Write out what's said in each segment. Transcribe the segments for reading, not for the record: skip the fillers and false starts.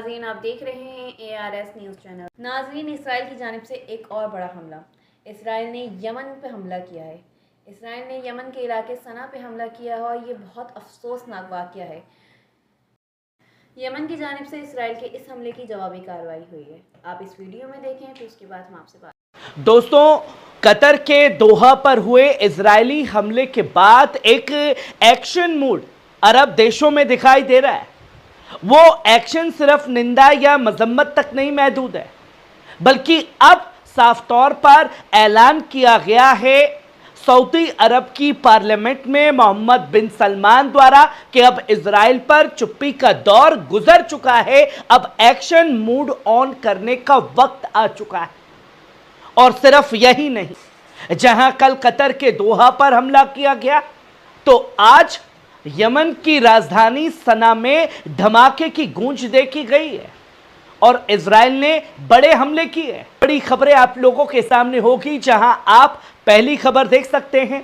नाज़रीन, आप देख रहे हैं ARS न्यूज़ चैनल। नाज़रीन, इसराइल की जानिब से एक और बड़ा हमला। इसराइल ने यमन पे हमला किया है। इसराइल ने यमन के इलाके सना पे हमला किया है और ये बहुत अफसोसनाक वाक़या है। यमन की जानिब से इसराइल के इस हमले की जवाबी कार्रवाई हुई है। आप इस वीडियो में देखें, फिर उसके बाद हम आपसे बात। दोस्तों, कतर के दोहा पर हुए इजरायली हमले के बाद एक एक्शन मूड अरब देशों में दिखाई दे रहा है। वो एक्शन सिर्फ निंदा या मजम्मत तक नहीं महदूद है, बल्कि अब साफ तौर पर ऐलान किया गया है सऊदी अरब की पार्लियामेंट में मोहम्मद बिन सलमान द्वारा कि अब इजराइल पर चुप्पी का दौर गुजर चुका है, अब एक्शन मूड ऑन करने का वक्त आ चुका है। और सिर्फ यही नहीं, जहां कल कतर के दोहा पर हमला किया गया, तो आज यमन की राजधानी सना में धमाके की गूंज देखी गई है और इजराइल ने बड़े हमले किए। बड़ी खबरें आप लोगों के सामने होगी, जहां आप पहली खबर देख सकते हैं,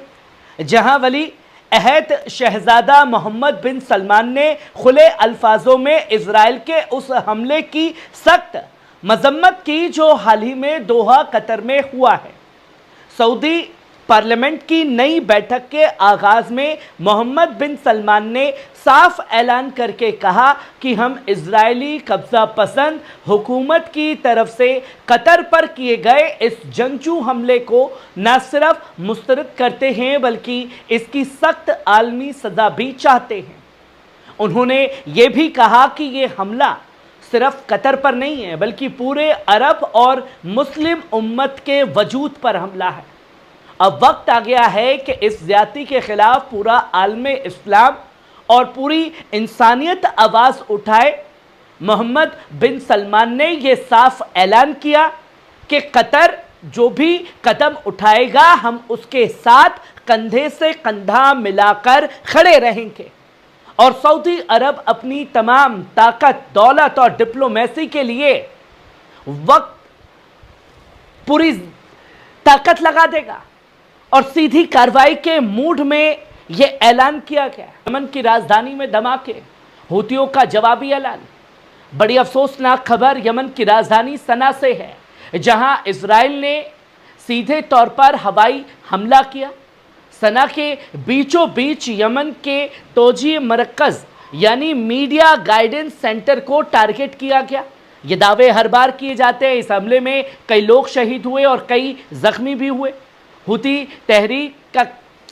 जहां वली अहद शहजादा मोहम्मद बिन सलमान ने खुले अल्फाजों में इजराइल के उस हमले की सख्त मजम्मत की जो हाल ही में दोहा कतर में हुआ है। सऊदी पार्लियामेंट की नई बैठक के आगाज में मोहम्मद बिन सलमान ने साफ ऐलान करके कहा कि हम इजरायली कब्जा पसंद हुकूमत की तरफ से कतर पर किए गए इस जंगजू हमले को न सिर्फ मुस्तरद करते हैं, बल्कि इसकी सख्त आलमी सजा भी चाहते हैं। उन्होंने ये भी कहा कि ये हमला सिर्फ कतर पर नहीं है, बल्कि पूरे अरब और मुस्लिम उम्मत के वजूद पर हमला है। अब वक्त आ गया है कि इस ज्यादती के खिलाफ पूरा आलमे इस्लाम और पूरी इंसानियत आवाज़ उठाए। मोहम्मद बिन सलमान ने यह साफ ऐलान किया कि कतर जो भी कदम उठाएगा, हम उसके साथ कंधे से कंधा मिलाकर खड़े रहेंगे। और सऊदी अरब अपनी तमाम ताकत, दौलत और डिप्लोमेसी के लिए वक्त पूरी ताकत लगा देगा और सीधी कार्रवाई के मूड में यह ऐलान किया गया। यमन की राजधानी में धमाके, हूतियों का जवाबी ऐलान। बड़ी अफसोसनाक खबर यमन की राजधानी सना से है, जहां इजराइल ने सीधे तौर पर हवाई हमला किया। सना के बीचों बीच यमन के तोजी मरकज़ यानी मीडिया गाइडेंस सेंटर को टारगेट किया गया। ये दावे हर बार किए जाते हैं। इस हमले में कई लोग शहीद हुए और कई जख्मी भी हुए। हुती तहरीक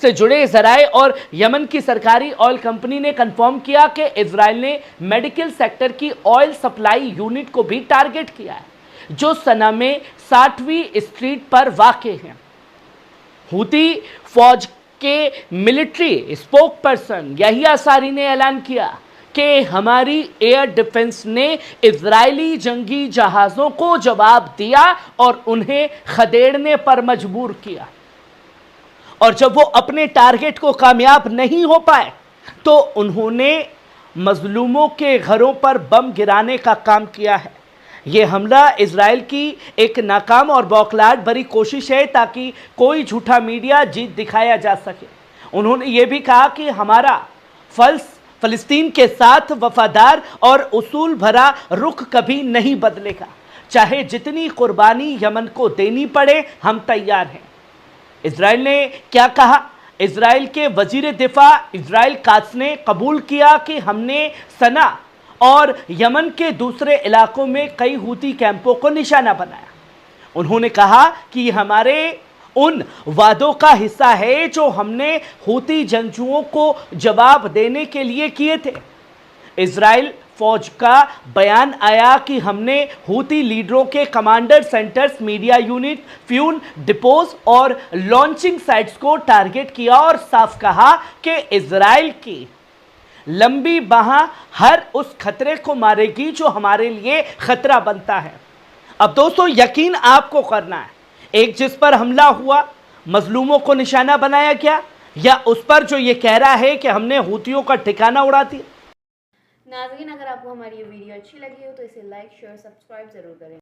से जुड़े ज़राए और यमन की सरकारी ऑयल कंपनी ने कंफर्म किया कि इजराइल ने मेडिकल सेक्टर की ऑयल सप्लाई यूनिट को भी टारगेट किया है, जो सना में 60वीं स्ट्रीट पर वाक़ है। हुती फौज के मिलिट्री स्पोक पर्सन यहिया सारी ने ऐलान किया कि हमारी एयर डिफेंस ने इजरायली जंगी जहाज़ों को जवाब दिया और उन्हें खदेड़ने पर मजबूर किया। और जब वो अपने टारगेट को कामयाब नहीं हो पाए, तो उन्होंने मजलूमों के घरों पर बम गिराने का काम किया है। ये हमला इजराइल की एक नाकाम और बौखलाहट भरी कोशिश है ताकि कोई झूठा मीडिया जीत दिखाया जा सके। उन्होंने ये भी कहा कि हमारा फ़लस्तीन के साथ वफादार और उसूल भरा रुख कभी नहीं बदलेगा, चाहे जितनी कुर्बानी यमन को देनी पड़े, हम तैयार हैं। इजराइल ने क्या कहा? इजराइल के वजीर दिफा इजराइल कात्स ने कबूल किया कि हमने सना और यमन के दूसरे इलाकों में कई हूती कैंपों को निशाना बनाया। उन्होंने कहा कि हमारे उन वादों का हिस्सा है जो हमने हूती जंगजुओं को जवाब देने के लिए किए थे। इजराइल फौज का बयान आया कि हमने हूती लीडरों के commander centres, media unit, fuel depots और लॉन्चिंग साइट्स को टारगेट किया और साफ कहा कि इजराइल की लंबी बाह हर उस खतरे को मारेगी जो हमारे लिए खतरा बनता है। अब दोस्तों, यकीन आपको करना है, एक जिस पर हमला हुआ, मजलूमों को निशाना बनाया गया, या उस पर जो ये कह रहा है कि हमने हूतियों का ठिकाना उड़ा दिया। नाज़रीन, अगर आपको हमारी ये वीडियो अच्छी लगी हो तो इसे लाइक, शेयर, सब्सक्राइब ज़रूर करें।